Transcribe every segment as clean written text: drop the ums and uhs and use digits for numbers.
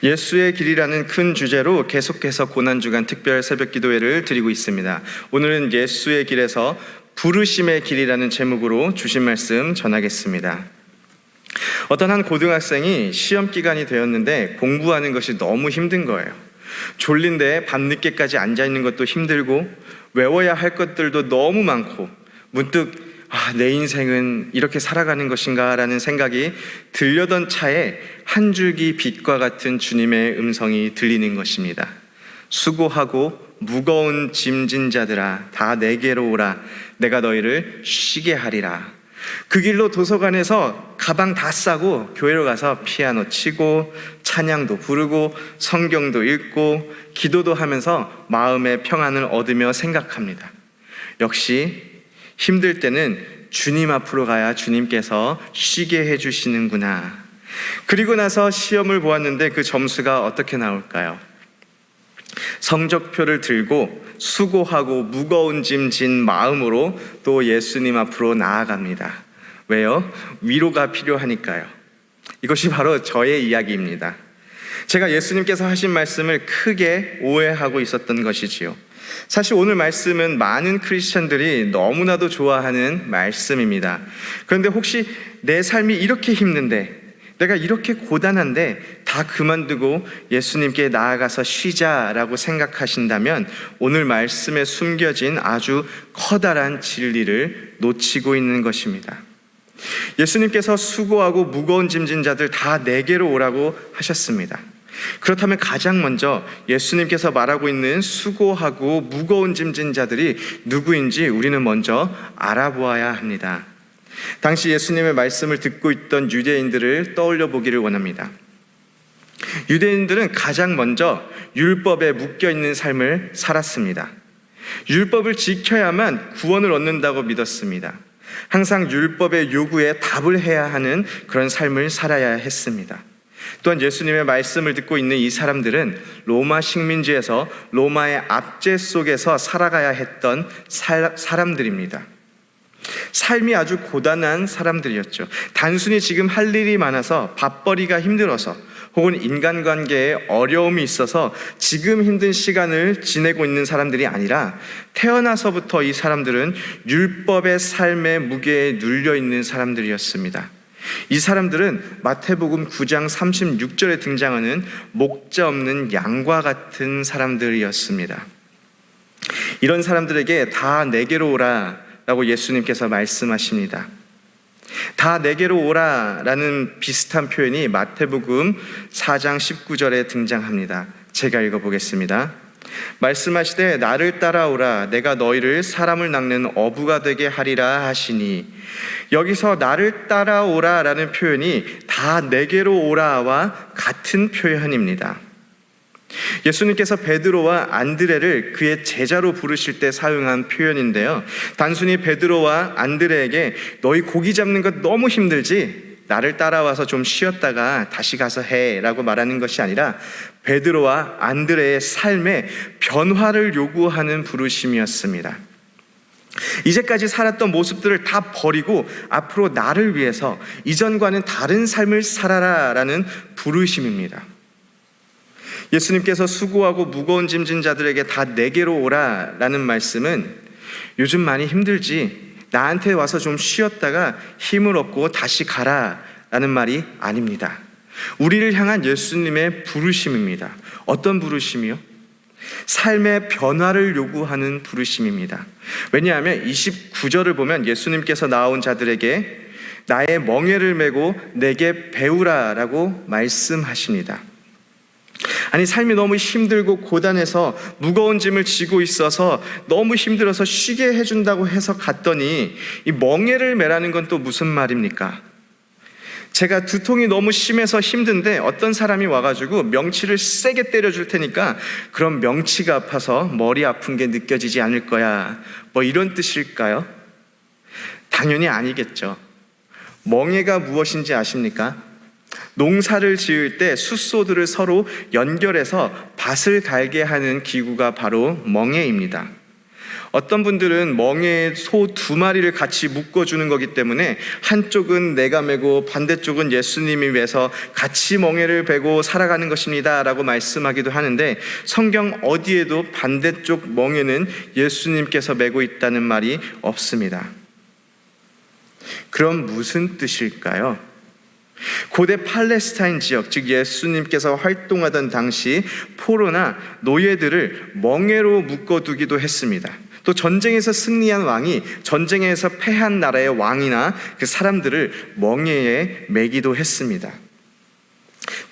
예수의 길이라는 큰 주제로 계속해서 고난주간 특별 새벽기도회를 드리고 있습니다. 오늘은 예수의 길에서 부르심의 길이라는 제목으로 주신 말씀 전하겠습니다. 어떤 한 고등학생이 시험 기간이 되었는데 공부하는 것이 너무 힘든 거예요. 졸린데 밤늦게까지 앉아있는 것도 힘들고 외워야 할 것들도 너무 많고 문득 내 인생은 이렇게 살아가는 것인가 라는 생각이 들려던 차에 한 줄기 빛과 같은 주님의 음성이 들리는 것입니다. 수고하고 무거운 짐진 자들아 다 내게로 오라. 내가 너희를 쉬게 하리라. 그 길로 도서관에서 가방 다 싸고 교회로 가서 피아노 치고 찬양도 부르고 성경도 읽고 기도도 하면서 마음의 평안을 얻으며 생각합니다. 역시 힘들 때는 주님 앞으로 가야 주님께서 쉬게 해주시는구나. 그리고 나서 시험을 보았는데 그 점수가 어떻게 나올까요? 성적표를 들고 수고하고 무거운 짐 진 마음으로 또 예수님 앞으로 나아갑니다. 왜요? 위로가 필요하니까요. 이것이 바로 저의 이야기입니다. 제가 예수님께서 하신 말씀을 크게 오해하고 있었던 것이지요. 사실 오늘 말씀은 많은 크리스천들이 너무나도 좋아하는 말씀입니다. 그런데 혹시 내 삶이 이렇게 힘든데, 내가 이렇게 고단한데 다 그만두고 예수님께 나아가서 쉬자라고 생각하신다면 오늘 말씀에 숨겨진 아주 커다란 진리를 놓치고 있는 것입니다. 예수님께서 수고하고 무거운 짐진 자들 다 내게로 오라고 하셨습니다. 그렇다면 가장 먼저 예수님께서 말하고 있는 수고하고 무거운 짐진 자들이 누구인지 우리는 먼저 알아보아야 합니다. 당시 예수님의 말씀을 듣고 있던 유대인들을 떠올려 보기를 원합니다. 유대인들은 가장 먼저 율법에 묶여있는 삶을 살았습니다. 율법을 지켜야만 구원을 얻는다고 믿었습니다. 항상 율법의 요구에 답을 해야 하는 그런 삶을 살아야 했습니다. 또한 예수님의 말씀을 듣고 있는 이 사람들은 로마 식민지에서 로마의 압제 속에서 살아가야 했던 사람들입니다. 삶이 아주 고단한 사람들이었죠. 단순히 지금 할 일이 많아서 밥벌이가 힘들어서 혹은 인간관계에 어려움이 있어서 지금 힘든 시간을 지내고 있는 사람들이 아니라 태어나서부터 이 사람들은 율법의 삶의 무게에 눌려있는 사람들이었습니다. 이 사람들은 마태복음 9장 36절에 등장하는 목자 없는 양과 같은 사람들이었습니다. 이런 사람들에게 다 내게로 오라 라고 예수님께서 말씀하십니다. 다 내게로 오라 라는 비슷한 표현이 마태복음 4장 19절에 등장합니다. 제가 읽어보겠습니다. 말씀하시되 나를 따라오라. 내가 너희를 사람을 낚는 어부가 되게 하리라 하시니, 여기서 나를 따라오라 라는 표현이 다 내게로 오라와 같은 표현입니다. 예수님께서 베드로와 안드레를 그의 제자로 부르실 때 사용한 표현인데요, 단순히 베드로와 안드레에게 너희 고기 잡는 것 너무 힘들지? 나를 따라와서 좀 쉬었다가 다시 가서 해 라고 말하는 것이 아니라 베드로와 안드레의 삶에 변화를 요구하는 부르심이었습니다. 이제까지 살았던 모습들을 다 버리고 앞으로 나를 위해서 이전과는 다른 삶을 살아라 라는 부르심입니다. 예수님께서 수고하고 무거운 짐진 자들에게 다 내게로 오라 라는 말씀은 요즘 많이 힘들지? 나한테 와서 좀 쉬었다가 힘을 얻고 다시 가라 라는 말이 아닙니다. 우리를 향한 예수님의 부르심입니다. 어떤 부르심이요? 삶의 변화를 요구하는 부르심입니다. 왜냐하면 29절을 보면 예수님께서 나온 자들에게 나의 멍에를 메고 내게 배우라 라고 말씀하십니다. 아니, 삶이 너무 힘들고 고단해서 무거운 짐을 지고 있어서 너무 힘들어서 쉬게 해준다고 해서 갔더니 이 멍에를 매라는 건 또 무슨 말입니까? 제가 두통이 너무 심해서 힘든데 어떤 사람이 와가지고 명치를 세게 때려줄 테니까 그럼 명치가 아파서 머리 아픈 게 느껴지지 않을 거야, 뭐 이런 뜻일까요? 당연히 아니겠죠. 멍에가 무엇인지 아십니까? 농사를 지을 때 숫소들을 서로 연결해서 밭을 갈게 하는 기구가 바로 멍에입니다. 어떤 분들은 멍에 소 2마리를 같이 묶어주는 거기 때문에 한쪽은 내가 메고 반대쪽은 예수님이 메서 같이 멍에를 베고 살아가는 것입니다 라고 말씀하기도 하는데, 성경 어디에도 반대쪽 멍에는 예수님께서 메고 있다는 말이 없습니다. 그럼 무슨 뜻일까요? 고대 팔레스타인 지역, 즉 예수님께서 활동하던 당시 포로나 노예들을 멍에로 묶어두기도 했습니다. 또 전쟁에서 승리한 왕이 전쟁에서 패한 나라의 왕이나 그 사람들을 멍에에 매기도 했습니다.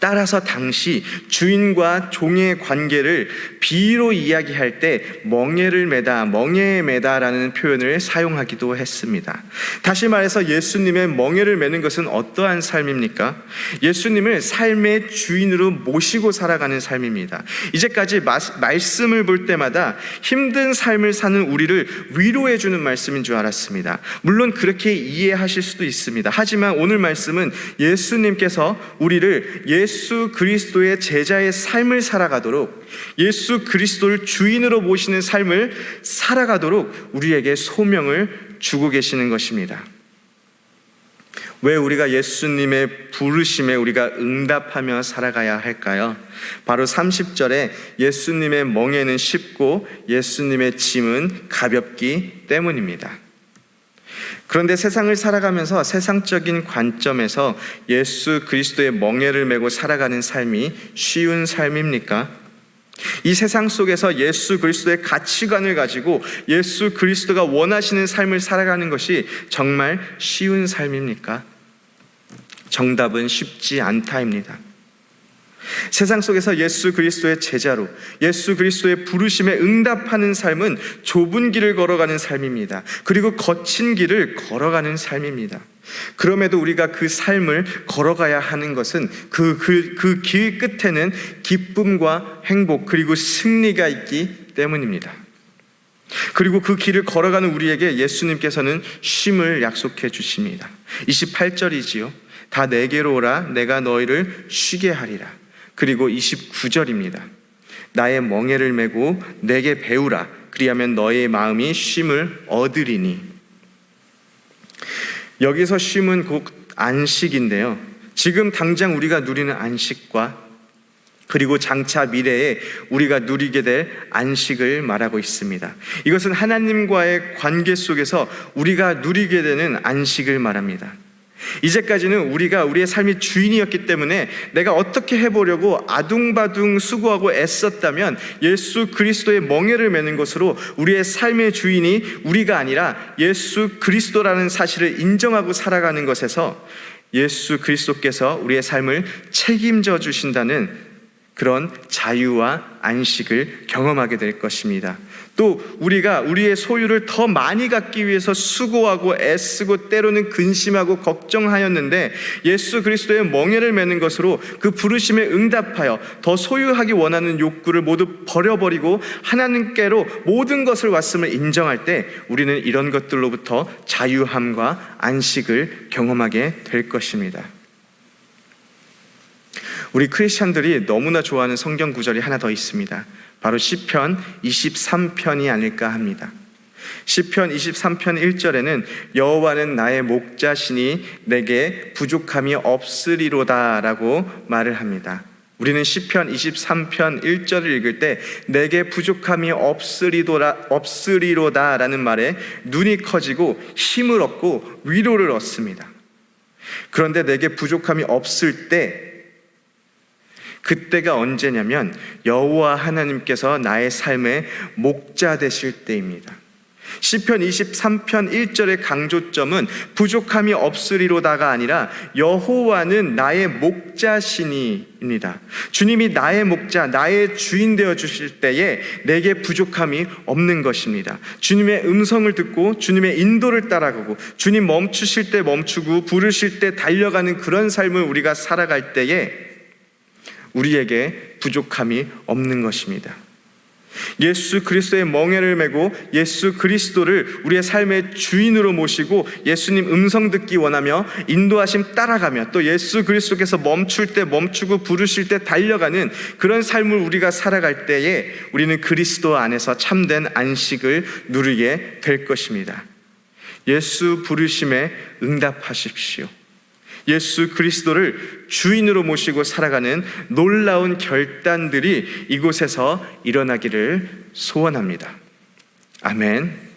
따라서 당시 주인과 종의 관계를 비유로 이야기할 때 멍에를 매다, 멍에에 매다라는 표현을 사용하기도 했습니다. 다시 말해서 예수님의 멍에를 매는 것은 어떠한 삶입니까? 예수님을 삶의 주인으로 모시고 살아가는 삶입니다. 이제까지 말씀을 볼 때마다 힘든 삶을 사는 우리를 위로해 주는 말씀인 줄 알았습니다. 물론 그렇게 이해하실 수도 있습니다. 하지만 오늘 말씀은 예수님께서 우리를 예수 그리스도의 제자의 삶을 살아가도록, 예수 그리스도를 주인으로 모시는 삶을 살아가도록 우리에게 소명을 주고 계시는 것입니다. 왜 우리가 예수님의 부르심에 우리가 응답하며 살아가야 할까요? 바로 30절에 예수님의 멍에는 쉽고 예수님의 짐은 가볍기 때문입니다. 그런데 세상을 살아가면서 세상적인 관점에서 예수 그리스도의 멍에를 메고 살아가는 삶이 쉬운 삶입니까? 이 세상 속에서 예수 그리스도의 가치관을 가지고 예수 그리스도가 원하시는 삶을 살아가는 것이 정말 쉬운 삶입니까? 정답은 쉽지 않다입니다. 세상 속에서 예수 그리스도의 제자로 예수 그리스도의 부르심에 응답하는 삶은 좁은 길을 걸어가는 삶입니다. 그리고 거친 길을 걸어가는 삶입니다. 그럼에도 우리가 그 삶을 걸어가야 하는 것은 그 길 끝에는 기쁨과 행복 그리고 승리가 있기 때문입니다. 그리고 그 길을 걸어가는 우리에게 예수님께서는 쉼을 약속해 주십니다. 28절이지요. 다 내게로 오라, 내가 너희를 쉬게 하리라. 그리고 29절입니다. 나의 멍에를 메고 내게 배우라. 그리하면 너의 마음이 쉼을 얻으리니. 여기서 쉼은 곧 안식인데요. 지금 당장 우리가 누리는 안식과 그리고 장차 미래에 우리가 누리게 될 안식을 말하고 있습니다. 이것은 하나님과의 관계 속에서 우리가 누리게 되는 안식을 말합니다. 이제까지는 우리가 우리의 삶의 주인이었기 때문에 내가 어떻게 해보려고 아둥바둥 수고하고 애썼다면 예수 그리스도의 멍에를 매는 것으로 우리의 삶의 주인이 우리가 아니라 예수 그리스도라는 사실을 인정하고 살아가는 것에서 예수 그리스도께서 우리의 삶을 책임져 주신다는 그런 자유와 안식을 경험하게 될 것입니다. 또 우리가 우리의 소유를 더 많이 갖기 위해서 수고하고 애쓰고 때로는 근심하고 걱정하였는데 예수 그리스도의 멍에를 매는 것으로 그 부르심에 응답하여 더 소유하기 원하는 욕구를 모두 버려버리고 하나님께로 모든 것을 왔음을 인정할 때 우리는 이런 것들로부터 자유함과 안식을 경험하게 될 것입니다. 우리 크리스천들이 너무나 좋아하는 성경 구절이 하나 더 있습니다. 바로 시편 23편이 아닐까 합니다. 시편 23편 1절에는 여호와는 나의 목자시니 내게 부족함이 없으리로다 라고 말을 합니다. 우리는 시편 23편 1절을 읽을 때 내게 부족함이 없으리로다 라는 말에 눈이 커지고 힘을 얻고 위로를 얻습니다. 그런데 내게 부족함이 없을 때, 그때가 언제냐면 여호와 하나님께서 나의 삶의 목자 되실 때입니다. 시편 23편 1절의 강조점은 부족함이 없으리로다가 아니라 여호와는 나의 목자시니입니다. 주님이 나의 목자, 나의 주인 되어 주실 때에 내게 부족함이 없는 것입니다. 주님의 음성을 듣고 주님의 인도를 따라가고 주님 멈추실 때 멈추고 부르실 때 달려가는 그런 삶을 우리가 살아갈 때에 우리에게 부족함이 없는 것입니다. 예수 그리스도의 멍에를 메고 예수 그리스도를 우리의 삶의 주인으로 모시고 예수님 음성 듣기 원하며 인도하심 따라가며 또 예수 그리스도께서 멈출 때 멈추고 부르실 때 달려가는 그런 삶을 우리가 살아갈 때에 우리는 그리스도 안에서 참된 안식을 누리게 될 것입니다. 예수 부르심에 응답하십시오. 예수 그리스도를 주인으로 모시고 살아가는 놀라운 결단들이 이곳에서 일어나기를 소원합니다. 아멘.